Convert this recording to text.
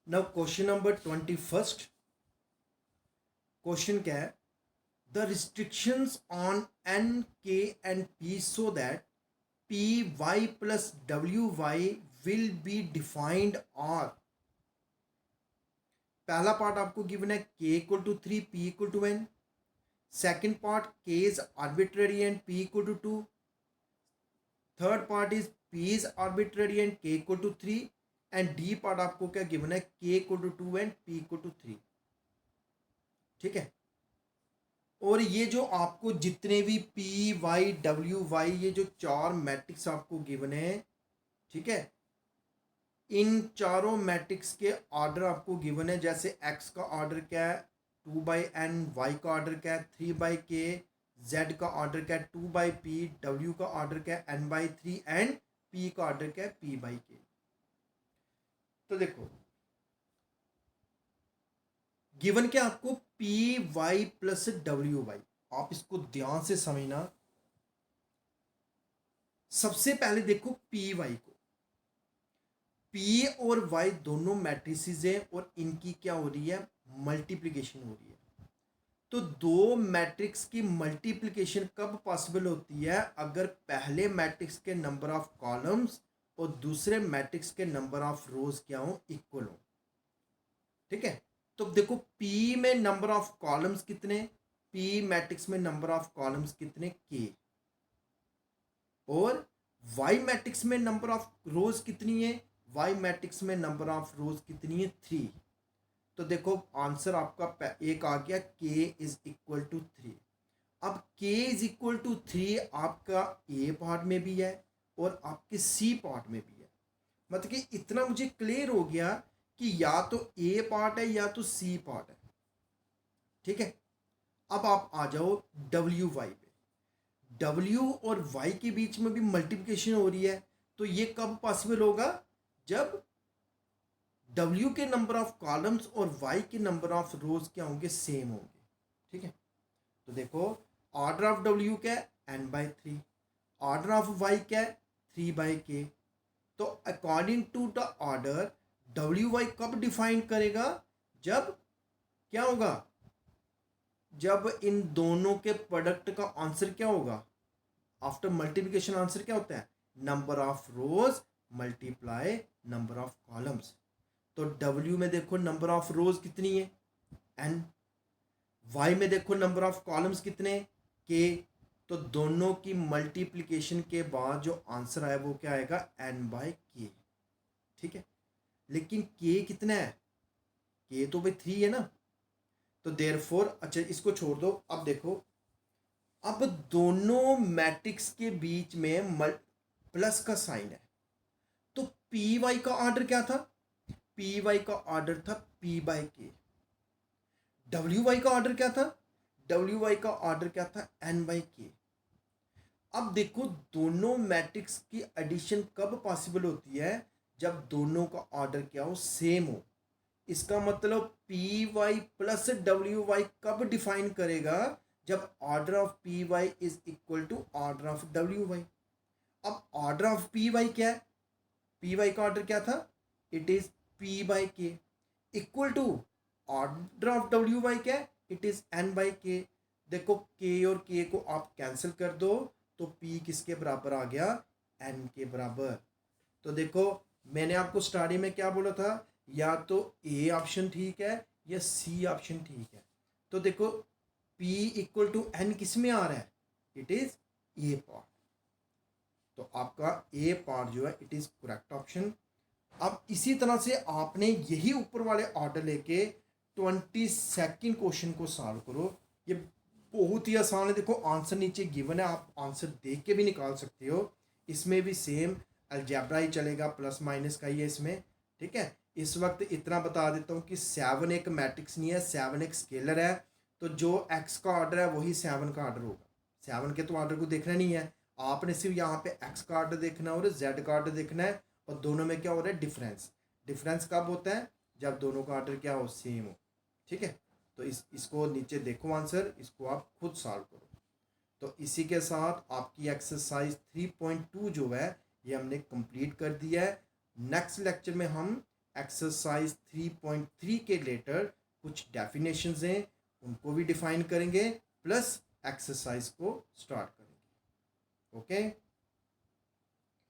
Now question number 21st question क्या है? The restrictions on n k and p so that p Y plus W y will be defined are. पहला part आपको given है k equal to 3, p equal to n. Second part k is arbitrary and p equal to 2। Third part is p is arbitrary and k equal to 3। And d part आपको क्या given है? K equal to 2 and p equal to 3। ठीक है। और ये जो आपको जितने भी पी वाई डब्ल्यू वाई ये जो चार मैट्रिक्स आपको गिवन है, ठीक है, इन चारों मैट्रिक्स के ऑर्डर आपको गिवन है। जैसे एक्स का ऑर्डर क्या है? 2/n। वाई का ऑर्डर क्या है? 3/k। जेड का ऑर्डर क्या है? 2/p। डब्ल्यू का ऑर्डर क्या है? n/3। एंड पी का ऑर्डर क्या है? p/k। तो देखो गिवन क्या आपको? P Y plus W Y. आप इसको ध्यान से समझना। सबसे पहले देखो पी वाई को। पी और वाई दोनों मैट्रिसेस हैं और इनकी क्या हो रही है? मल्टीप्लिकेशन हो रही है। तो दो मैट्रिक्स की मल्टीप्लिकेशन कब पॉसिबल होती है? अगर पहले मैट्रिक्स के नंबर ऑफ कॉलम्स और दूसरे मैट्रिक्स के नंबर ऑफ रोज क्या हो? इक्वल हो। ठीक है। तो देखो P में नंबर ऑफ कॉलम्स कितने? P मैट्रिक्स में नंबर ऑफ कॉलम्स कितने? K। और Y मैट्रिक्स में नंबर ऑफ रोज कितनी है? Y मैट्रिक्स में नंबर ऑफ रोज कितनी है? 3। तो देखो आंसर आपका एक आ गया, K इज इक्वल टू 3। अब K इज इक्वल टू 3 आपका A पार्ट में भी है और आपके C पार्ट में भी है। मतलब कि इतना मुझे क्लियर हो गया कि या तो A पार्ट है या तो C पार्ट है। ठीक है। अब आप आ जाओ डब्ल्यू वाई पे। डब्ल्यू और वाई के बीच में भी मल्टीप्लिकेशन हो रही है। तो ये कब पॉसिबल होगा? जब डब्ल्यू के नंबर ऑफ कॉलम्स और वाई के नंबर ऑफ रोज क्या होंगे? सेम होंगे। ठीक है। तो देखो ऑर्डर ऑफ डब्ल्यू क्या है? n/3। ऑर्डर ऑफ वाई क्या है? 3/k। तो according to the order W Y कब डिफाइन करेगा? जब क्या होगा? जब इन दोनों के प्रोडक्ट का आंसर क्या होगा? आफ्टर मल्टीप्लिकेशन आंसर क्या होता है? Number of rose multiply number of columns. तो डब्ल्यू में देखो नंबर ऑफ रोज कितनी है? n। वाई में देखो नंबर ऑफ कॉलम्स कितने? k। तो दोनों की मल्टीप्लिकेशन के बाद जो आंसर आया वो क्या आएगा? n/k। ठीक है। लेकिन k कितना है? k तो भाई 3 है ना। तो देयरफॉर अच्छा इसको छोड़ दो। अब देखो अब दोनों मैट्रिक्स के बीच में प्लस का साइन है। तो पी वाई का ऑर्डर क्या था? पी वाई का ऑर्डर था p/k। डब्ल्यू वाई का ऑर्डर क्या था? डब्ल्यू वाई का ऑर्डर क्या था? n/k। अब देखो दोनों मैट्रिक्स की एडिशन कब पॉसिबल होती है? जब दोनों का ऑर्डर क्या हो? सेम हो। इसका मतलब P Y plus W Y कब डिफाइन करेगा? जब order of P Y is equal to order of W Y. अब ऑर्डर ऑफ पी वाई क्या है? पी वाई का ऑर्डर क्या था? It is p/k equal to order of W Y क्या है? It is n/k। देखो k और k को आप कैंसिल कर दो तो p किसके बराबर आ गया? n के बराबर। तो देखो मैंने आपको स्टार्टिंग में क्या बोला था? या तो ए ऑप्शन ठीक है या सी ऑप्शन ठीक है। तो देखो p इक्वल टू n किस में आ रहा है? It is a part. तो आपका ए पार्ट जो है इट इज करेक्ट ऑप्शन। अब इसी तरह से आपने यही ऊपर वाले ऑर्डर लेके 22nd क्वेश्चन को सॉल्व करो। ये बहुत ही आसान है। देखो आंसर नीचे गिवन है, आप आंसर देख के भी निकाल सकते हो। इसमें भी सेम अलजेब्रा ही चलेगा, प्लस माइनस का ही है इसमें। ठीक है। इस वक्त इतना बता देता हूँ कि 7 एक मैट्रिक्स नहीं है, 7 एक स्केलर है। तो जो एक्स का ऑर्डर है वही 7 का ऑर्डर होगा। 7 के तो ऑर्डर को देखना नहीं है, आपने सिर्फ यहाँ पे एक्स का ऑर्डर देखना है और जेड का ऑर्डर देखना है। और दोनों में क्या हो रहा है? डिफरेंस। डिफरेंस कब होता है? जब दोनों का ऑर्डर क्या हो? सेम हो। ठीक है। तो इसको नीचे देखो आंसर, इसको आप खुद सॉल्व करो। तो इसी के साथ आपकी एक्सरसाइज 3.2 जो है ये हमने कंप्लीट कर दिया है। नेक्स्ट लेक्चर में हम एक्सरसाइज 3.3 के लेटर कुछ डेफिनेशंस हैं, उनको भी डिफाइन करेंगे, प्लस एक्सरसाइज को स्टार्ट करेंगे। ओके।